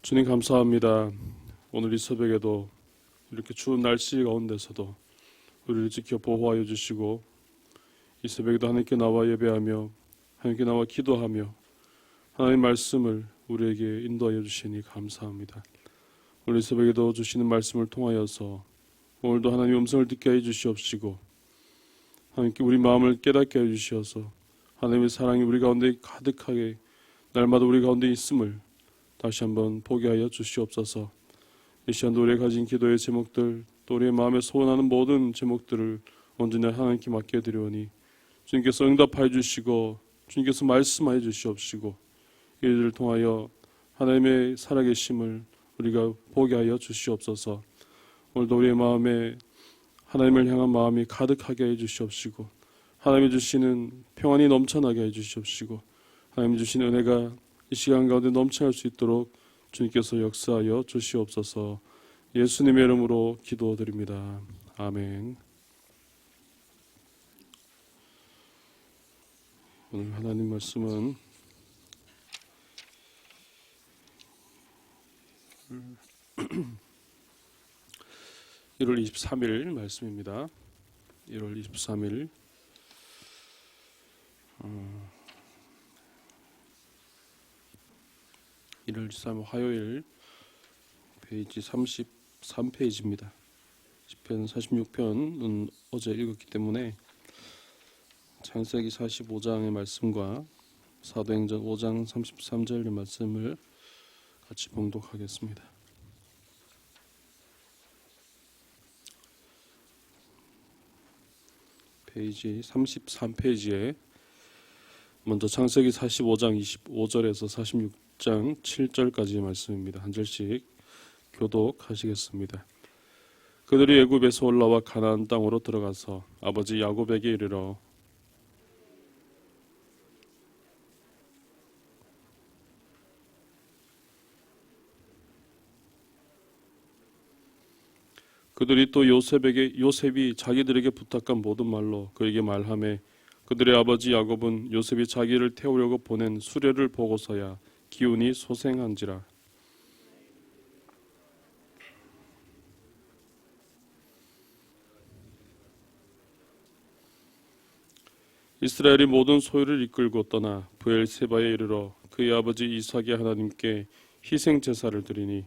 주님 감사합니다. 오늘 이 새벽에도 이렇게 추운 날씨 가운데서도 우리를 지켜 보호하여 주시고 이 새벽에도 하나님께 나와 예배하며 하나님께 나와 기도하며 하나님의 말씀을 우리에게 인도하여 주시니 감사합니다. 오늘 이 새벽에도 주시는 말씀을 통하여서 오늘도 하나님의 음성을 듣게 해 주시옵시고 하나님께 우리 마음을 깨닫게 해 주시어서 하나님의 사랑이 우리 가운데 가득하게 날마다 우리 가운데 있음을 다시 한번 보게 하여 주시옵소서. 이 시간도 우리가 가진 기도의 제목들 또 우리의 마음에 소원하는 모든 제목들을 온전히 하나님께 맡겨드리오니 주님께서 응답하여 주시고 주님께서 말씀하여 주시옵시고 이들을 통하여 하나님의 살아계심을 우리가 보게 하여 주시옵소서. 오늘도 우리의 마음에 하나님을 향한 마음이 가득하게 해 주시옵시고 하나님이 주시는 평안이 넘쳐나게 해 주시옵시고 하나님이 주시는 은혜가 이 시간 가운데 넘쳐날 수 있도록 주님께서 역사하여 주시옵소서. 예수님의 이름으로 기도드립니다. 아멘. 오늘 하나님 말씀은 1월 23일 말씀입니다. 1월 23일 1월 23일 화요일 페이지 33페이지입니다. 시편 46편은 어제 읽었기 때문에 창세기 45장의 말씀과 사도행전 5장 33절의 말씀을 같이 봉독하겠습니다. 페이지 33페이지에 먼저 창세기 45장 25절에서 46장 7절까지의 말씀입니다. 한 절씩 교독하시겠습니다. 그들이 애굽에서 올라와 가나안 땅으로 들어가서 아버지 야곱에게 이르러 그들이 또 요셉이 자기들에게 부탁한 모든 말로 그에게 말하매 그들의 아버지 야곱은 요셉이 자기를 태우려고 보낸 수레를 보고서야 기운이 소생한지라. 이스라엘이 모든 소유를 이끌고 떠나 브엘세바에 이르러 그의 아버지 이삭의 하나님께 희생 제사를 드리니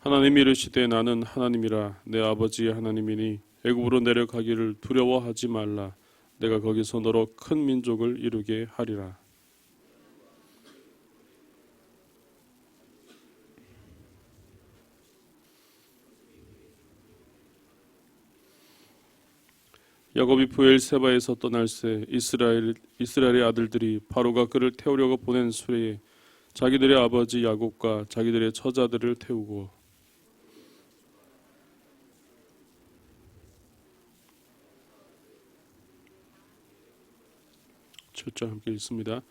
하나님이 이르시되 나는 하나님이라 내 아버지의 하나님이니 애굽으로 내려가기를 두려워하지 말라. 내가 거기서 너로 큰 민족을 이루게 하리라. 야곱이 브엘세바에서 떠날새 이스라엘의 아들들이 바로가 그를 태우려고 보낸 수레에 자기들의 아버지 야곱과 자기들의 처자들을 태우고 7절 함께 읽습니다.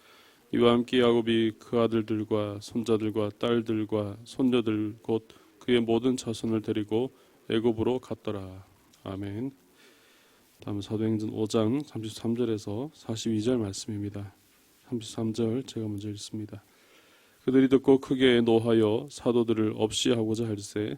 이와 함께 야곱이 그 아들들과 손자들과 딸들과 손녀들 곧 그의 모든 자손을 데리고 애굽으로 갔더라. 아멘. 다음 사도행전 5장 33절에서 42절 말씀입니다. 33절 제가 먼저 읽습니다. 그들이 듣고 크게 노하여 사도들을 없이 하고자 할세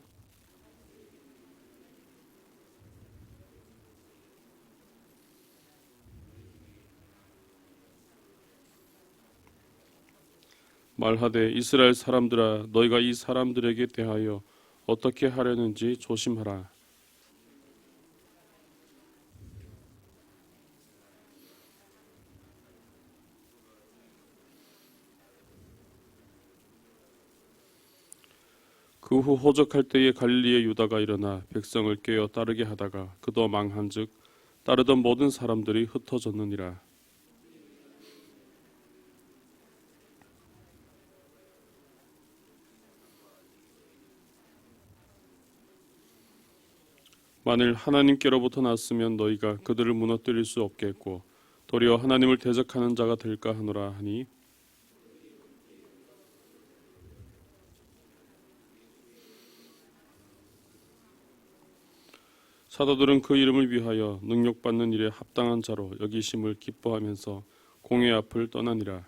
말하되 이스라엘 사람들아 너희가 이 사람들에게 대하여 어떻게 하려는지 조심하라. 그 후 호적할 때에 갈릴리의 유다가 일어나 백성을 꿰어 따르게 하다가 그도 망한즉 따르던 모든 사람들이 흩어졌느니라. 만일 하나님께로부터 났으면 너희가 그들을 무너뜨릴 수 없겠고 도리어 하나님을 대적하는 자가 될까 하노라 하니 사도들은 그 이름을 위하여 능력받는 일에 합당한 자로 여기심을 기뻐하면서 공회 앞을 떠나니라.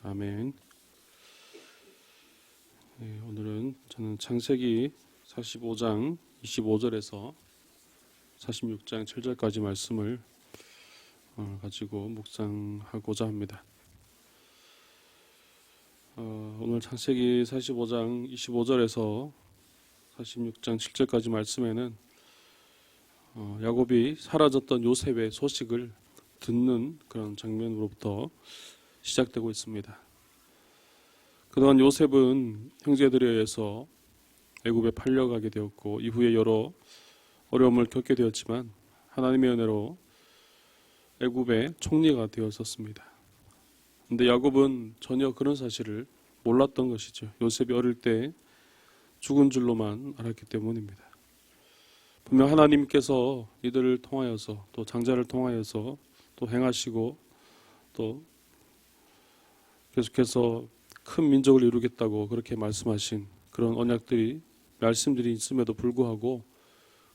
아멘. 네, 오늘은 저는 창세기 45장 25절에서 46장 7절까지 말씀을 가지고 묵상하고자 합니다. 오늘 창세기 45장 25절에서 46장 7절까지 말씀에는 야곱이 사라졌던 요셉의 소식을 듣는 그런 장면으로부터 시작되고 있습니다. 그동안 요셉은 형제들에 의해서 애굽에 팔려가게 되었고 이후에 여러 어려움을 겪게 되었지만 하나님의 은혜로 애굽의 총리가 되었었습니다. 그런데 야곱은 전혀 그런 사실을 몰랐던 것이죠. 요셉이 어릴 때 죽은 줄로만 알았기 때문입니다. 분명 하나님께서 이들을 통하여서 또 장자를 통하여서 또 행하시고 또 계속해서 큰 민족을 이루겠다고 그렇게 말씀하신 그런 언약들이 말씀들이 있음에도 불구하고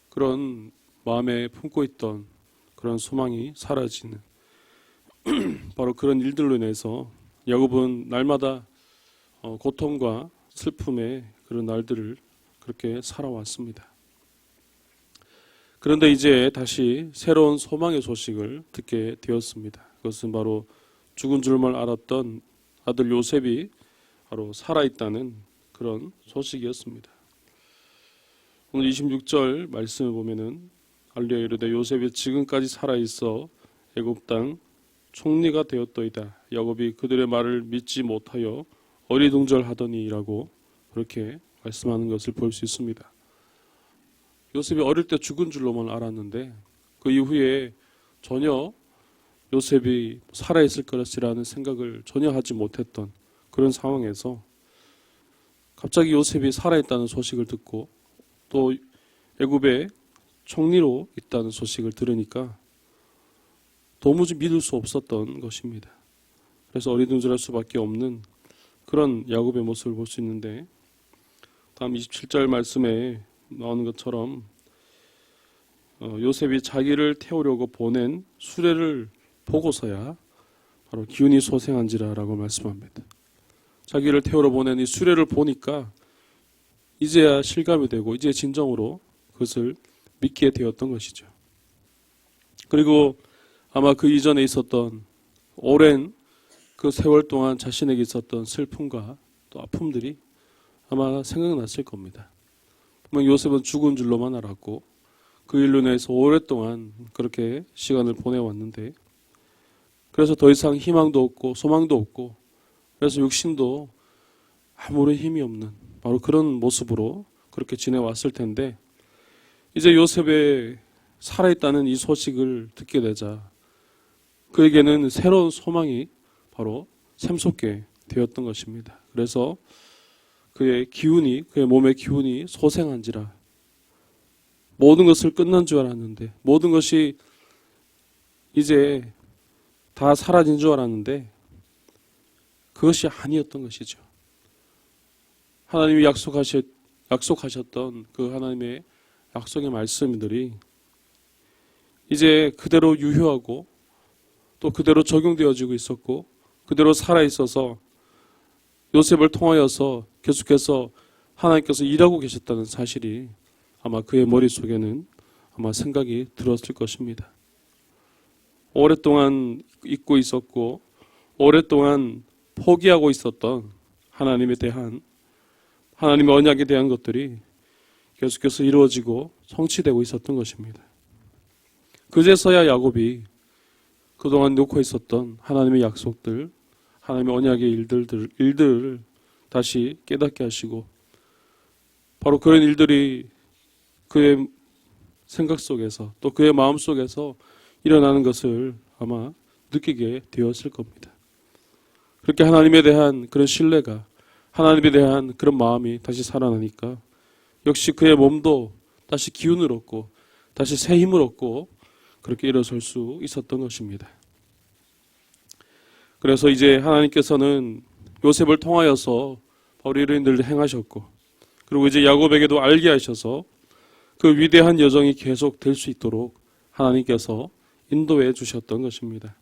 그런 마음에 품고 있던 그런 소망이 사라지는 바로 그런 일들로 인해서 야곱은 날마다 고통과 슬픔의 그런 날들을 그렇게 살아왔습니다. 그런데 이제 다시 새로운 소망의 소식을 듣게 되었습니다. 그것은 바로 죽은 줄만 알았던 아들 요셉이 바로 살아있다는 그런 소식이었습니다. 오늘 26절 말씀을 보면은 알리야 이르되 요셉이 지금까지 살아있어 애굽 땅 총리가 되었더이다. 야곱이 그들의 말을 믿지 못하여 어리둥절하더니라고 그렇게 말씀하는 것을 볼 수 있습니다. 요셉이 어릴 때 죽은 줄로만 알았는데 그 이후에 전혀 요셉이 살아있을 것이라는 생각을 전혀 하지 못했던 그런 상황에서 갑자기 요셉이 살아있다는 소식을 듣고 또 애굽의 총리로 있다는 소식을 들으니까 도무지 믿을 수 없었던 것입니다. 그래서 어리둥절할 수밖에 없는 그런 야곱의 모습을 볼 수 있는데 다음 27절 말씀에 나오는 것처럼 요셉이 자기를 태우려고 보낸 수레를 보고서야 바로 기운이 소생한지라라고 말씀합니다. 자기를 태우러 보낸 이 수레를 보니까 이제야 실감이 되고 이제 진정으로 그것을 믿게 되었던 것이죠. 그리고 아마 그 이전에 있었던 오랜 그 세월 동안 자신에게 있었던 슬픔과 또 아픔들이 아마 생각났을 겁니다. 분명 요셉은 죽은 줄로만 알았고 그 일로 인해서 오랫동안 그렇게 시간을 보내왔는데 그래서 더 이상 희망도 없고 소망도 없고 그래서 육신도 아무런 힘이 없는 바로 그런 모습으로 그렇게 지내왔을 텐데 이제 요셉의 살아있다는 이 소식을 듣게 되자 그에게는 새로운 소망이 바로 샘솟게 되었던 것입니다. 그래서 그의 몸의 기운이 소생한지라 모든 것을 끝난 줄 알았는데 모든 것이 이제 다 사라진 줄 알았는데 그것이 아니었던 것이죠. 하나님이 약속하셨던 그 하나님의 약속의 말씀들이 이제 그대로 유효하고 또 그대로 적용되어지고 있었고 그대로 살아있어서 요셉을 통하여서 계속해서 하나님께서 일하고 계셨다는 사실이 아마 그의 머릿속에는 아마 생각이 들었을 것입니다. 오랫동안 잊고 있었고 오랫동안 포기하고 있었던 하나님의 언약에 대한 것들이 계속해서 이루어지고 성취되고 있었던 것입니다. 그제서야 야곱이 그동안 놓고 있었던 하나님의 약속들, 하나님의 언약의 일들을 다시 깨닫게 하시고 바로 그런 일들이 그의 생각 속에서 또 그의 마음 속에서 일어나는 것을 아마 느끼게 되었을 겁니다. 그렇게 하나님에 대한 그런 신뢰가 하나님에 대한 그런 마음이 다시 살아나니까 역시 그의 몸도 다시 기운을 얻고 다시 새 힘을 얻고 그렇게 일어설 수 있었던 것입니다. 그래서 이제 하나님께서는 요셉을 통하여서 바로 이런 일을 행하셨고, 그리고 이제 야곱에게도 알게 하셔서 그 위대한 여정이 계속 될 수 있도록 하나님께서 인도해 주셨던 것입니다.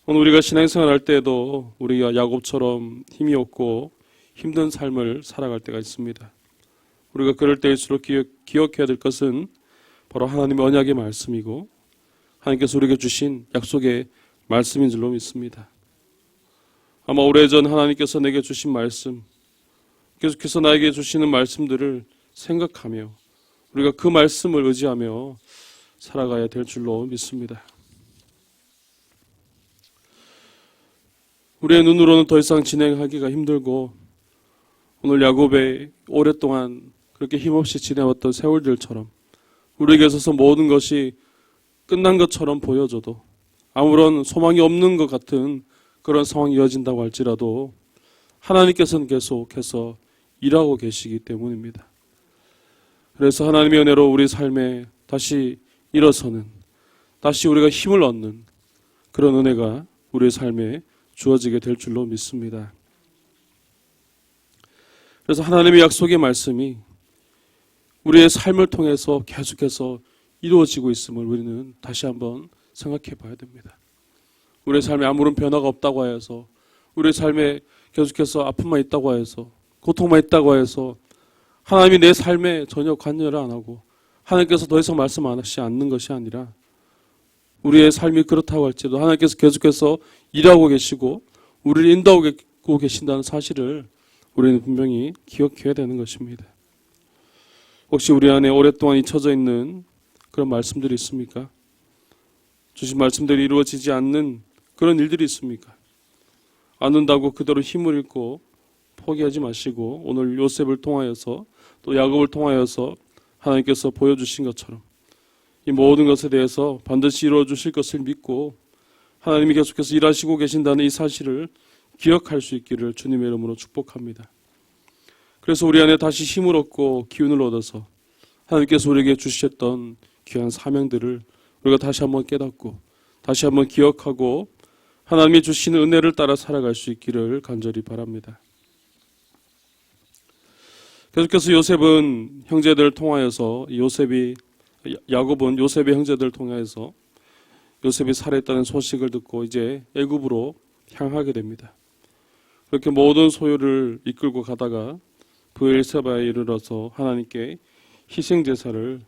오늘 우리가 신앙생활 할 때에도 우리가 야곱처럼 힘이 없고 힘든 삶을 살아갈 때가 있습니다. 우리가 그럴 때일수록 기억해야 될 것은 바로 하나님의 언약의 말씀이고 하나님께서 우리에게 주신 약속의 말씀인 줄로 믿습니다. 아마 오래전 하나님께서 내게 주신 말씀, 계속해서 나에게 주시는 말씀들을 생각하며 우리가 그 말씀을 의지하며 살아가야 될 줄로 믿습니다. 우리의 눈으로는 더 이상 진행하기가 힘들고 오늘 야곱의 오랫동안 그렇게 힘없이 지내왔던 세월들처럼 우리에게 있어서 모든 것이 끝난 것처럼 보여져도 아무런 소망이 없는 것 같은 그런 상황이 이어진다고 할지라도 하나님께서는 계속해서 일하고 계시기 때문입니다. 그래서 하나님의 은혜로 우리 삶에 다시 일어서는, 다시 우리가 힘을 얻는 그런 은혜가 우리의 삶에 주어지게 될 줄로 믿습니다. 그래서 하나님의 약속의 말씀이 우리의 삶을 통해서 계속해서 이루어지고 있음을 우리는 다시 한번 생각해 봐야 됩니다. 우리의 삶에 아무런 변화가 없다고 해서, 우리의 삶에 계속해서 아픔만 있다고 해서, 고통만 있다고 해서 하나님이 내 삶에 전혀 관여를 안 하고 하나님께서 더 이상 말씀하시지 않는 것이 아니라 우리의 삶이 그렇다고 할지라도 하나님께서 계속해서 일하고 계시고 우리를 인도하고 계신다는 사실을 우리는 분명히 기억해야 되는 것입니다. 혹시 우리 안에 오랫동안 잊혀져 있는 그런 말씀들이 있습니까? 주신 말씀들이 이루어지지 않는 그런 일들이 있습니까? 않는다고 그대로 힘을 잃고 포기하지 마시고 오늘 요셉을 통하여서 또 야곱을 통하여서 하나님께서 보여주신 것처럼 이 모든 것에 대해서 반드시 이루어 주실 것을 믿고 하나님이 계속해서 일하시고 계신다는 이 사실을 기억할 수 있기를 주님의 이름으로 축복합니다. 그래서 우리 안에 다시 힘을 얻고 기운을 얻어서 하나님께서 우리에게 주셨던 귀한 사명들을 우리가 다시 한번 깨닫고 다시 한번 기억하고 하나님이 주시는 은혜를 따라 살아갈 수 있기를 간절히 바랍니다. 계속해서 요셉은 형제들을 통하여서 야곱은 요셉의 형제들을 통하여서 요셉이 살해했다는 소식을 듣고 이제 애굽으로 향하게 됩니다. 그렇게 모든 소유를 이끌고 가다가 브엘세바에 이르러서 하나님께 희생 제사를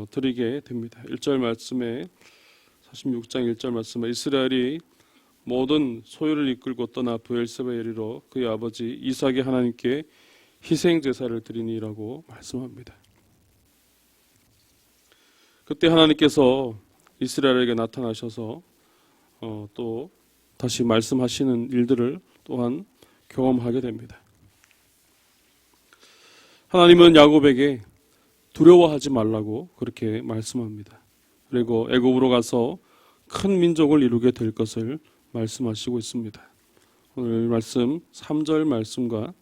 드리게 됩니다. 1절 말씀에 46장 1절 말씀에 이스라엘이 모든 소유를 이끌고 떠나 브엘세바에 이르러 그의 아버지 이삭의 하나님께 희생 제사를 드리니라고 말씀합니다. 그때 하나님께서 이스라엘에게 나타나셔서 또 다시 말씀하시는 일들을 또한 경험하게 됩니다. 하나님은 야곱에게 두려워하지 말라고 그렇게 말씀합니다. 그리고 애굽으로 가서 큰 민족을 이루게 될 것을 말씀하시고 있습니다. 오늘 말씀 3절 말씀과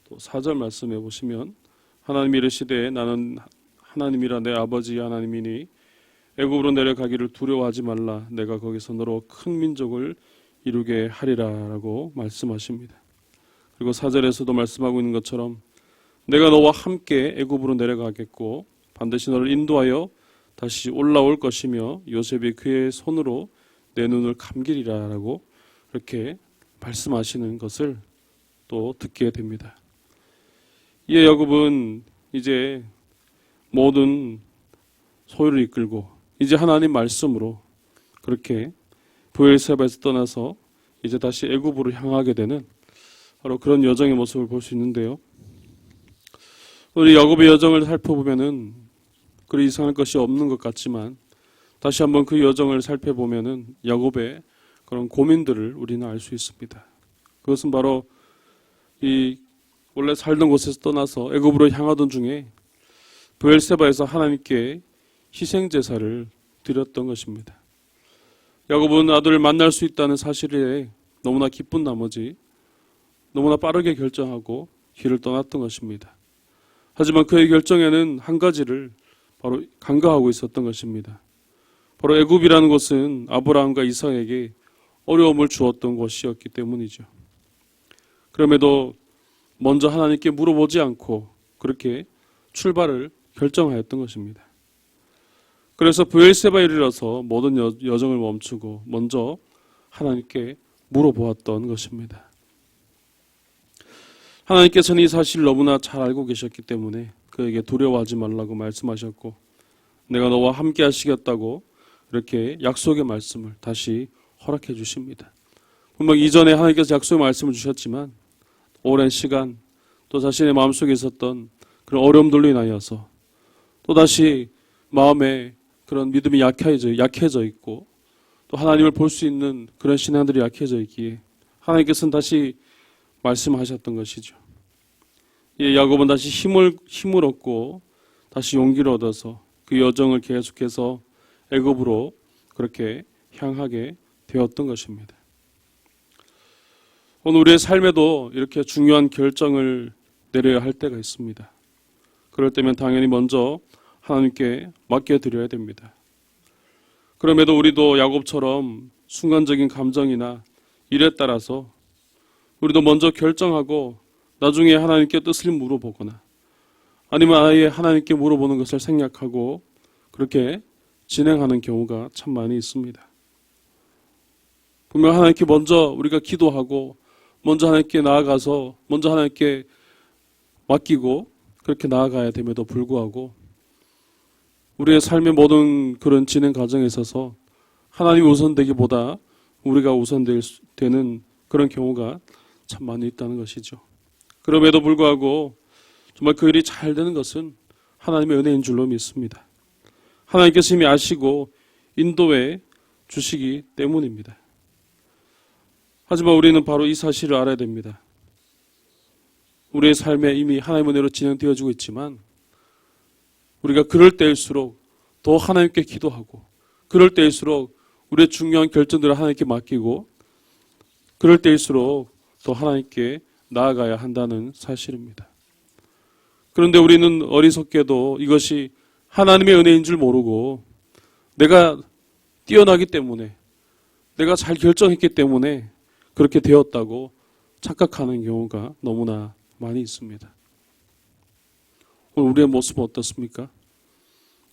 또 4절 말씀에 보시면 하나님이 이르시되 나는 하나님이라 내 아버지 하나님이니 애굽으로 내려가기를 두려워하지 말라 내가 거기서 너로 큰 민족을 이루게 하리라 라고 말씀하십니다. 그리고 4절에서도 말씀하고 있는 것처럼 내가 너와 함께 애굽으로 내려가겠고 반드시 너를 인도하여 다시 올라올 것이며 요셉이 그의 손으로 내 눈을 감기리라 라고 이렇게 말씀하시는 것을 또 듣게 됩니다. 이에 야곱은 이제 모든 소유를 이끌고 이제 하나님 말씀으로 그렇게 브엘세바에서 떠나서 이제 다시 애굽으로 향하게 되는 바로 그런 여정의 모습을 볼 수 있는데요. 우리 야곱의 여정을 살펴보면은 그리 이상할 것이 없는 것 같지만 다시 한번 그 여정을 살펴보면은 야곱의 그런 고민들을 우리는 알 수 있습니다. 그것은 바로 이 원래 살던 곳에서 떠나서 애굽으로 향하던 중에 브엘세바에서 하나님께 희생 제사를 드렸던 것입니다. 야곱은 아들을 만날 수 있다는 사실에 너무나 기쁜 나머지 너무나 빠르게 결정하고 길을 떠났던 것입니다. 하지만 그의 결정에는 한 가지를 바로 간과하고 있었던 것입니다. 바로 애굽이라는 곳은 아브라함과 이삭에게 어려움을 주었던 것이었기 때문이죠. 그럼에도 먼저 하나님께 물어보지 않고 그렇게 출발을 결정하였던 것입니다. 그래서 브엘세바에 이르러서 모든 여정을 멈추고 먼저 하나님께 물어보았던 것입니다. 하나님께서는 이 사실을 너무나 잘 알고 계셨기 때문에 그에게 두려워하지 말라고 말씀하셨고 내가 너와 함께 하시겠다고 이렇게 약속의 말씀을 다시 허락해 주십니다. 분명 이전에 하나님께서 약속의 말씀을 주셨지만 오랜 시간 또 자신의 마음속에 있었던 그런 어려움들로 인하여서 또다시 마음에 그런 믿음이 약해져 있고 또 하나님을 볼 수 있는 그런 신앙들이 약해져 있기에 하나님께서는 다시 말씀하셨던 것이죠. 야곱은 다시 힘을 얻고 다시 용기를 얻어서 그 여정을 계속해서 애굽으로 그렇게 향하게 되었던 것입니다. 오늘 우리의 삶에도 이렇게 중요한 결정을 내려야 할 때가 있습니다. 그럴 때면 당연히 먼저 하나님께 맡겨드려야 됩니다. 그럼에도 우리도 야곱처럼 순간적인 감정이나 일에 따라서 우리도 먼저 결정하고 나중에 하나님께 뜻을 물어보거나 아니면 아예 하나님께 물어보는 것을 생략하고 그렇게 진행하는 경우가 참 많이 있습니다. 분명 하나님께 먼저 우리가 기도하고 먼저 하나님께 나아가서 먼저 하나님께 맡기고 그렇게 나아가야 됨에도 불구하고 우리의 삶의 모든 그런 진행 과정에 있어서 하나님이 우선되기보다 우리가 우선되는 그런 경우가 참 많이 있다는 것이죠. 그럼에도 불구하고 정말 그 일이 잘 되는 것은 하나님의 은혜인 줄로 믿습니다. 하나님께서 이미 아시고 인도해 주시기 때문입니다. 하지만 우리는 바로 이 사실을 알아야 됩니다. 우리의 삶에 이미 하나님의 은혜로 진행되어지고 있지만 우리가 그럴 때일수록 더 하나님께 기도하고 그럴 때일수록 우리의 중요한 결정들을 하나님께 맡기고 그럴 때일수록 더 하나님께 나아가야 한다는 사실입니다. 그런데 우리는 어리석게도 이것이 하나님의 은혜인 줄 모르고 내가 뛰어나기 때문에 내가 잘 결정했기 때문에 그렇게 되었다고 착각하는 경우가 너무나 많이 있습니다. 오늘 우리의 모습은 어떻습니까?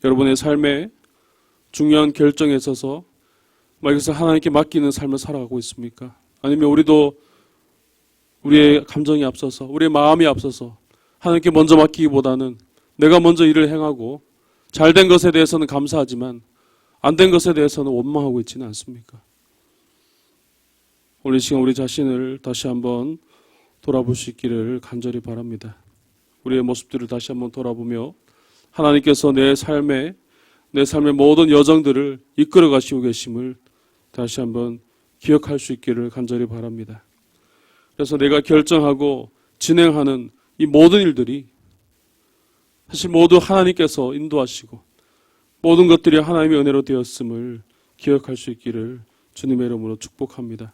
여러분의 삶에 중요한 결정에 있어서 여기서 하나님께 맡기는 삶을 살아가고 있습니까? 아니면 우리도 우리의 감정이 앞서서 우리의 마음이 앞서서 하나님께 먼저 맡기기보다는 내가 먼저 일을 행하고 잘된 것에 대해서는 감사하지만 안 된 것에 대해서는 원망하고 있지는 않습니까? 오늘 이 시간 우리 자신을 다시 한번 돌아볼 수 있기를 간절히 바랍니다. 우리의 모습들을 다시 한번 돌아보며 하나님께서 내 삶의 모든 여정들을 이끌어 가시고 계심을 다시 한번 기억할 수 있기를 간절히 바랍니다. 그래서 내가 결정하고 진행하는 이 모든 일들이 사실 모두 하나님께서 인도하시고 모든 것들이 하나님의 은혜로 되었음을 기억할 수 있기를 주님의 이름으로 축복합니다.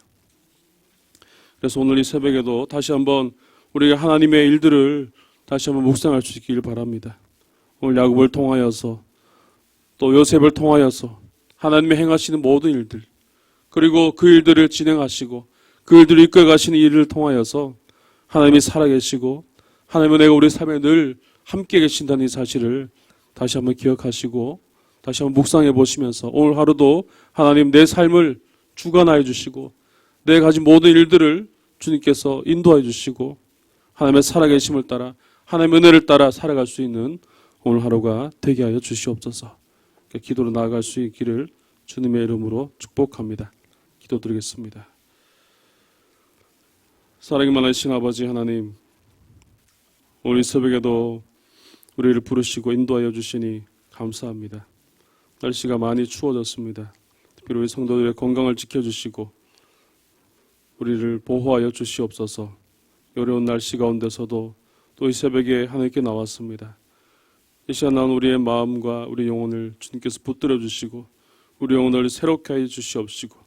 그래서 오늘 이 새벽에도 다시 한번 우리가 하나님의 일들을 다시 한번 묵상할 수 있기를 바랍니다. 오늘 야곱을 통하여서 또 요셉을 통하여서 하나님의 행하시는 모든 일들 그리고 그 일들을 진행하시고 그 일들을 이끌어 가시는 일을 통하여서 하나님이 살아계시고 하나님은 내가 우리 삶에 늘 함께 계신다는 이 사실을 다시 한번 기억하시고 다시 한번 묵상해 보시면서 오늘 하루도 하나님 내 삶을 주관하여 주시고 내가 가진 모든 일들을 주님께서 인도하여 주시고 하나님의 살아계심을 따라 하나님의 은혜를 따라 살아갈 수 있는 오늘 하루가 되게 하여 주시옵소서. 기도로 나아갈 수 있기를 주님의 이름으로 축복합니다. 기도드리겠습니다. 사랑이 많으신 아버지 하나님, 오늘 이 새벽에도 우리를 부르시고 인도하여 주시니 감사합니다. 날씨가 많이 추워졌습니다. 특별히 우리 성도들의 건강을 지켜주시고 우리를 보호하여 주시옵소서. 어려운 날씨 가운데서도 또 이 새벽에 하나님께 나왔습니다. 이 시간 난 우리의 마음과 우리 영혼을 주님께서 붙들어 주시고 우리 영혼을 새롭게 해 주시옵시고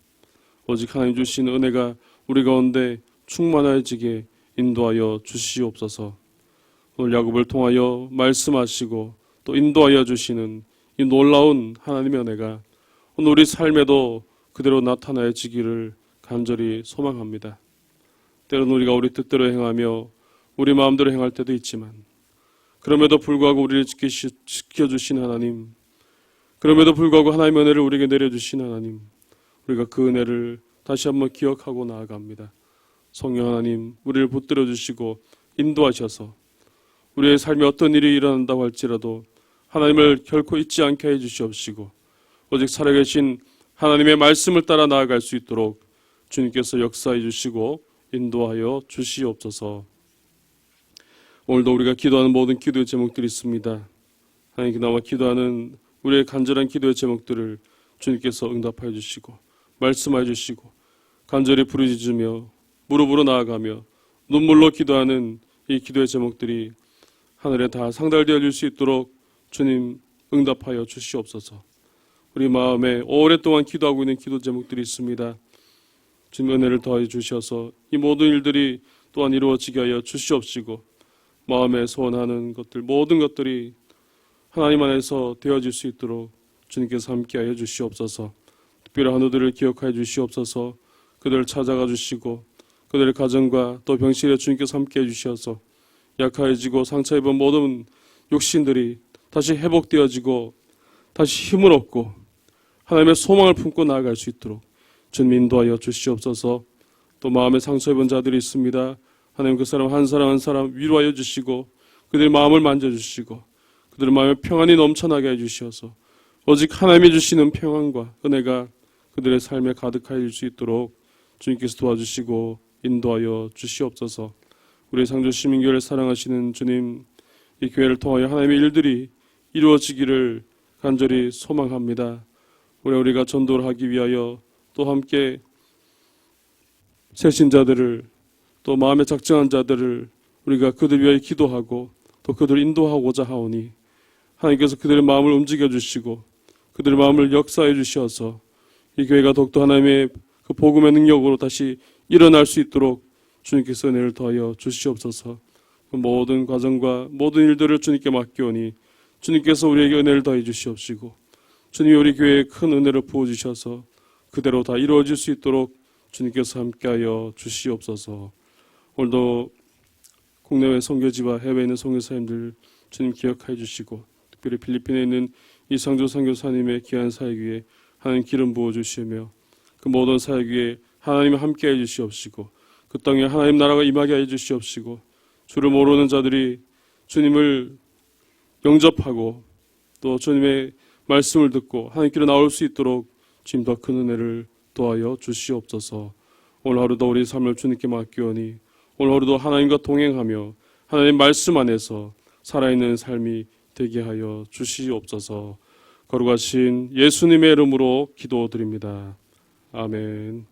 오직 하나님 주신 은혜가 우리 가운데 충만해지게 인도하여 주시옵소서. 오늘 야곱을 통하여 말씀하시고 또 인도하여 주시는 이 놀라운 하나님의 은혜가 오늘 우리 삶에도 그대로 나타나지기를 간절히 소망합니다. 때로는 우리가 우리 뜻대로 행하며 우리 마음대로 행할 때도 있지만 그럼에도 불구하고 우리를 지켜주신 하나님, 그럼에도 불구하고 하나님의 은혜를 우리에게 내려주신 하나님, 우리가 그 은혜를 다시 한번 기억하고 나아갑니다. 성령 하나님, 우리를 붙들어 주시고 인도하셔서 우리의 삶에 어떤 일이 일어난다고 할지라도 하나님을 결코 잊지 않게 해주시옵시고 오직 살아계신 하나님의 말씀을 따라 나아갈 수 있도록 주님께서 역사해 주시고 인도하여 주시옵소서. 오늘도 우리가 기도하는 모든 기도의 제목들이 있습니다. 하나님께 나와 기도하는 우리의 간절한 기도의 제목들을 주님께서 응답하여 주시고 말씀하여 주시고 간절히 부르짖으며 무릎으로 나아가며 눈물로 기도하는 이 기도의 제목들이 하늘에 다 상달되어 줄 수 있도록 주님 응답하여 주시옵소서. 우리 마음에 오랫동안 기도하고 있는 기도 제목들이 있습니다. 주님 은혜를 더해 주셔서 이 모든 일들이 또한 이루어지게 하여 주시옵시고 마음에 소원하는 것들 모든 것들이 하나님 안에서 되어질 수 있도록 주님께서 함께하여 주시옵소서. 특별히 한우들을 기억하여 주시옵소서. 그들을 찾아가 주시고 그들의 가정과 또 병실에 주님께서 함께해 주셔서 약해지고 상처 입은 모든 육신들이 다시 회복되어지고 다시 힘을 얻고 하나님의 소망을 품고 나아갈 수 있도록 주님 인도하여 주시옵소서. 또 마음에 상처 입은 자들이 있습니다. 하나님 그 사람 한 사람 한 사람 위로하여 주시고 그들의 마음을 만져주시고 그들의 마음에 평안이 넘쳐나게 해주셔서 오직 하나님이 주시는 평안과 은혜가 그들의 삶에 가득하여 줄 수 있도록 주님께서 도와주시고 인도하여 주시옵소서. 우리 상주시민교회를 사랑하시는 주님, 이 교회를 통하여 하나님의 일들이 이루어지기를 간절히 소망합니다. 우리가 전도를 하기 위하여 또 함께 새신자들을 또 마음에 작정한 자들을 우리가 그들 위하여 기도하고 또 그들을 인도하고자 하오니 하나님께서 그들의 마음을 움직여 주시고 그들의 마음을 역사해 주셔서 이 교회가 더욱더 하나님의 그 복음의 능력으로 다시 일어날 수 있도록 주님께서 은혜를 더하여 주시옵소서. 모든 과정과 모든 일들을 주님께 맡기오니 주님께서 우리에게 은혜를 더해 주시옵시고 주님이 우리 교회에 큰 은혜를 부어주셔서 그대로 다 이루어질 수 있도록 주님께서 함께하여 주시옵소서. 오늘도 국내외 선교지와 해외에 있는 선교사님들 주님 기억해 주시고 특별히 필리핀에 있는 이상조 선교사님의 귀한 사역 위에 하나님 기름 부어주시며 그 모든 사역 위에 하나님 함께해 주시옵시고 그 땅에 하나님 나라가 임하게 해 주시옵시고 주를 모르는 자들이 주님을 영접하고 또 주님의 말씀을 듣고 하나님께로 나올 수 있도록 주님 더 큰 은혜를 도하여 주시옵소서. 오늘 하루도 우리 삶을 주님께 맡기오니 오늘 하루도 하나님과 동행하며 하나님 말씀 안에서 살아있는 삶이 되게 하여 주시옵소서. 거룩하신 예수님의 이름으로 기도드립니다. 아멘.